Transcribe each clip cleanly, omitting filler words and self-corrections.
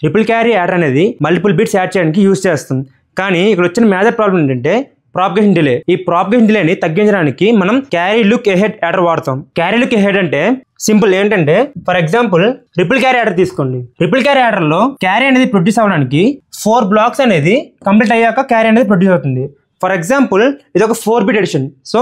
Triple carry adder అనేది multiple bits add చేయడానికి use చేస్తుంది. కానీ ఇక్కడ వచ్చిన మేజర్ ప్రాబ్లం ఏంటంటే ప్రాపగేషన్ డిలే. ఈ ప్రాపగేషన్ డిలేని తగ్గించడానికి మనం క్యారీ లుక్ ఎహెడ్ యాడర్ వాడతాం. క్యారీ లుక్ ఎహెడ్ అంటే సింపుల్ ఏంటంటే, for example triple carry adder తీసుకోండి. ట్రిపుల్ క్యారీ యాడర్ లో క్యారీ అనేది ప్రొడ్యూస్ అవ్వడానికి 4 బ్లాక్స్ అనేది కంప్లీట్ అయ్యాక క్యారీ అనేది ప్రొడ్యూస్ అవుతుంది. ఫర్ ఎగ్జాంపుల్ ఇది ఒక 4-bit addition. So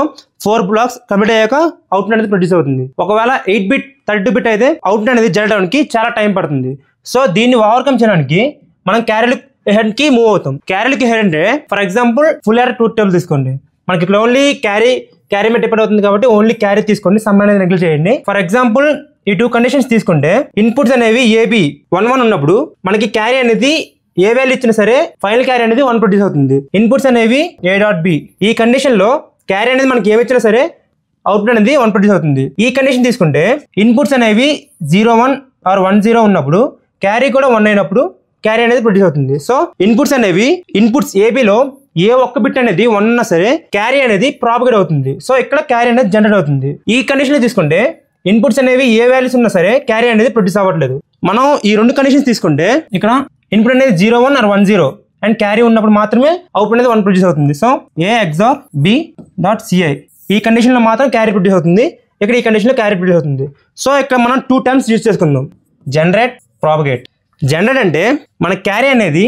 4 blocks complete అయ్యాక అవుట్పుట్ అనేది ప్రొడ్యూస్ అవుతుంది. ఒకవేళ 8-bit 32-bit అయితే అవుట్పుట్ అనేది జరగడానికి చాలా టైం పడుతుంది. సో దీన్ని ఓవర్కమ్ చేయడానికి మనం క్యారీ లుక్ ఎహెడ్ కి మూవ్ అవుతాం. క్యారీ లుక్ ఎహెడ్ అంటే for example full adder truth table తీసుకోండి. మనకి ఇక్కడ ఓన్లీ క్యారీ మీద డిపెండ్ అవుతుంది కాబట్టి ఓన్లీ క్యారీ తీసుకోండి, సమ్ అనేది నెగ్లెక్ట్ చేయండి. ఫర్ ఎగ్జాంపుల్ ఈ 2 కండిషన్స్ తీసుకుంటే ఇన్పుట్స్ అనేవి ఏబి 1 ఉన్నప్పుడు మనకి క్యారీ అనేది ఏ వాల్యూ ఇచ్చినా సరే ఫైనల్ క్యారీ అనేది 1 ప్రొడ్యూస్ అవుతుంది. ఇన్పుట్స్ అనేవి a.b. ఈ కండిషన్ లో క్యారీ అనేది మనకి ఏమి ఇచ్చినా సరే అవుట్పుట్ అనేది 1 ప్రొడ్యూస్ అవుతుంది. ఈ కండిషన్ తీసుకుంటే ఇన్పుట్స్ అనేవి 0-1 ఆర్ 1-0 ఉన్నప్పుడు క్యారీ కూడా 1 అయినప్పుడు క్యారీ అనేది ప్రొడ్యూస్ అవుతుంది. సో ఇన్పుట్స్ ఏబిలో ఏ ఒక్క బిట్ అనేది 1 ఉన్నా సరే క్యారీ అనేది ప్రాపగేట్ అవుతుంది. సో ఇక్కడ క్యారీ అనేది జనరేట్ అవుతుంది. ఈ కండిషన్ లో తీసుకుంటే ఇన్పుట్స్ అనేవి ఏ వాల్యూస్ ఉన్నా సరే క్యారీ అనేది ప్రొడ్యూస్ అవ్వట్లేదు. మనం ఈ 2 కండిషన్స్ తీసుకుంటే ఇక్కడ ఇన్పుట్ అనేది 0-1 ఆర్ 1-0 అండ్ క్యారీ ఉన్నప్పుడు మాత్రమే అవుట్పుట్ అనేది 1 ప్రొడ్యూస్ అవుతుంది. So a XOR b dot ci ఈ కండిషన్ లో మాత్రం క్యారీ ప్రొడ్యూస్ అవుతుంది. ఇక్కడ ఈ కండిషన్ లో క్యారీ ప్రొడ్యూస్ అవుతుంది. సో ఇక్కడ మనం 2 టర్మ్స్ యూజ్ చేసుకుందాం, జనరేట్, ప్రాపగేట్. జనరేట్ అంటే మన క్యారీ అనేది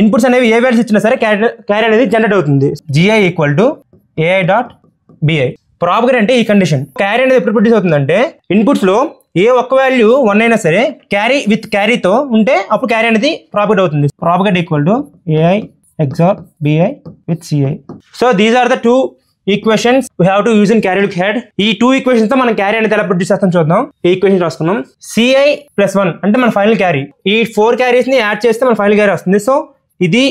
ఇన్పుట్స్ అనేవి ఏ వాల్యూస్ ఇచ్చినా సరే క్యారీ అనేది జనరేట్ అవుతుంది. gi equal to ai dot bi. Propagate అంటే ఈ కండిషన్. క్యారీ అనేది ఎప్పుడు ప్రొడ్యూస్ అవుతుందంటే ఇన్పుట్స్ లో ఏ ఒక్క వాల్యూ 1 అయినా సరే క్యారీతో ఉంటే అప్పుడు క్యారీ అనేది ప్రాపగేట్ అవుతుంది. Propagate equal to ai XOR bi with ci. So these are the 2 equations we have to use in carry look ahead. ఈ 2 ఈక్వేషన్స్ తో మనం క్యారీ అనేది ఎలా ప్రొడ్యూస్ చేస్తాం చూద్దాం. ఈ ఈక్వేషన్ రాసుకున్నాం. ci+1 అంటే మన ఫైనల్ క్యారీ. ఈ 4 క్యారీస్ ని యాడ్ చేస్తే మన ఫైనల్ క్యారీ వస్తుంది. సో ఇది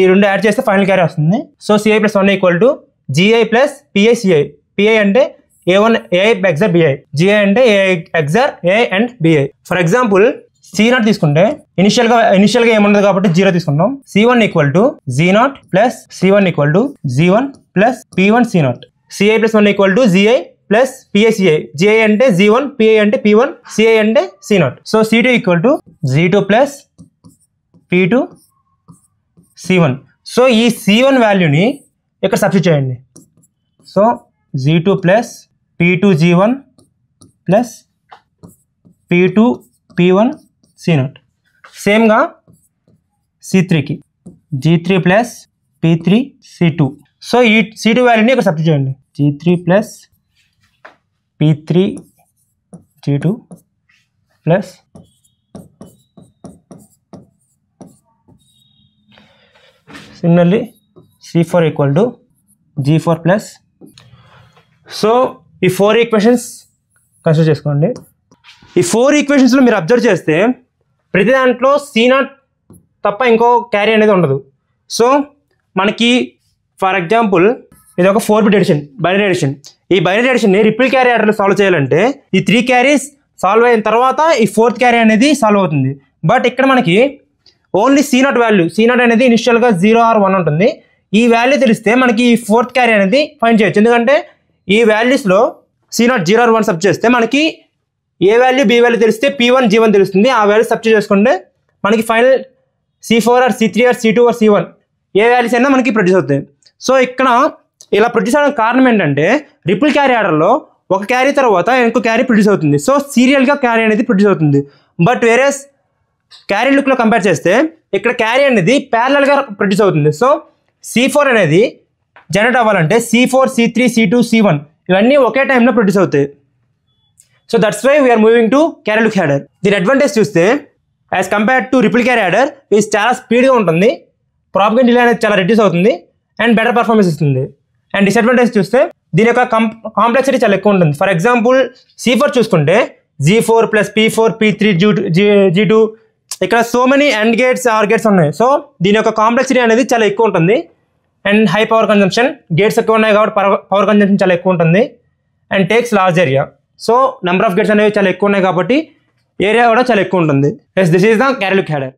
2 యాడ్ చేస్తే ఫైనల్ క్యారీ వస్తుంది. So ci+1 equal to gi plus pi ci. pi అంటే a1 ai XOR bi, gi అంటే ai XOR ai and bi. For example c0 తీసుకుంటే ఇనిషియల్ గా ఏముండదు కాబట్టి 0 తీసుకుంటాం. c1 equal to z0 plus c1 equal to z1 plus p1 c0. ci+1 equal to gi plus pi ci. gi అంటే z1, pi అంటే p1, ci అంటే c0. So c2 equal to z2 plus p2 c1. So ఈ c1 వాల్యూని ఇక్కడ substitute చేయండి. So z2 plus p2 g1 plus p2 p1 c0. సేమ్గా c3కి g3 plus p3 c2. So ఈ c2 వాల్యూని ఇక్కడ substitute చేయండి. g3 plus p3 g2 plus similarly c4 equal to g4 plus. So ఈ 4 equations consider చేసుకోండి. ఈ 4 ఈక్వేషన్స్లో మీరు observe చేస్తే ప్రతి దాంట్లో c0 తప్ప ఇంకో క్యారీ అనేది ఉండదు. సో మనకి ఫర్ ఎగ్జాంపుల్ ఇది ఒక 4-bit ఎడిషన్, బైనరీ ఎడిషన్. ఈ బైనరీ ఎడిషన్ని రిపుల్ క్యారీ యాడర్లో సాల్వ్ చేయాలంటే ఈ 3 క్యారీస్ సాల్వ్ అయిన తర్వాత ఈ 4th క్యారీ అనేది సాల్వ్ అవుతుంది. బట్ ఇక్కడ మనకి ఓన్లీ c0 వాల్యూ, c0 అనేది ఇనిషియల్గా 0 or 1 ఉంటుంది. ఈ వాల్యూ తెలిస్తే మనకి ఈ 4th క్యారీ అనేది ఫైండ్ చేయొచ్చు. ఎందుకంటే ఈ వాల్యూస్లో c0 0 or 1 సబ్ చేస్తే మనకి ఏ వాల్యూ బి వాల్యూ తెలిస్తే p1 g1 తెలుస్తుంది. ఆ వాల్యూ సబ్స్టిట్యూట్ చేసుకుంటే మనకి final c4 or c3 or c2 or c1 A values అయినా మనకి ప్రొడ్యూస్ అవుతాయి. సో ఇక్కడ ఇలా ప్రొడ్యూస్ అవడానికి కారణం ఏంటంటే రిపుల్ క్యారీ ఆర్డర్లో ఒక క్యారీ తర్వాత ఇంకో క్యారీ ప్రొడ్యూస్ అవుతుంది. సో సీరియల్గా క్యారీ అనేది ప్రొడ్యూస్ అవుతుంది. బట్ వేరేస్ క్యారీ లుక్లో కంపేర్ చేస్తే ఇక్కడ క్యారీ అనేది ప్యారలల్గా ప్రొడ్యూస్ అవుతుంది. సో c4 అనేది జనరేట్ అవ్వాలంటే c4, c3, c2, c1 ఇవన్నీ ఒకే టైంలో ప్రొడ్యూస్ అవుతాయి. So that's why we are moving to carry look adder. దీని అడ్వాంటేజ్ చూస్తే as compare to ripple carry adder ఇది చాలా స్పీడ్గా ఉంటుంది, ప్రాపగేషన్ డిలే అనేది చాలా రెడ్యూస్ అవుతుంది అండ్ బెటర్ పర్ఫార్మెన్స్ ఇస్తుంది. అండ్ డిసడ్వాంటేజ్ చూస్తే దీని యొక్క కాంప్లెక్సిటీ చాలా ఎక్కువ ఉంటుంది. ఫర్ ఎగ్జాంపుల్ c4 చూసుకుంటే g4 plus p4 p3 g2 ఇక్కడ so many and gates or gates ఉన్నాయి. సో దీని యొక్క కాంప్లెక్సిటీ అనేది చాలా ఎక్కువ ఉంటుంది and high power consumption. Gates ఎక్కువ ఉన్నాయి కాబట్టి పవర్ కన్జంప్షన్ చాలా ఎక్కువ ఉంటుంది and takes large area. So number of gates అనేవి చాలా ఎక్కువ ఉన్నాయి కాబట్టి ఏరియా కూడా చాలా ఎక్కువ ఉంటుంది. This is the carry look adder.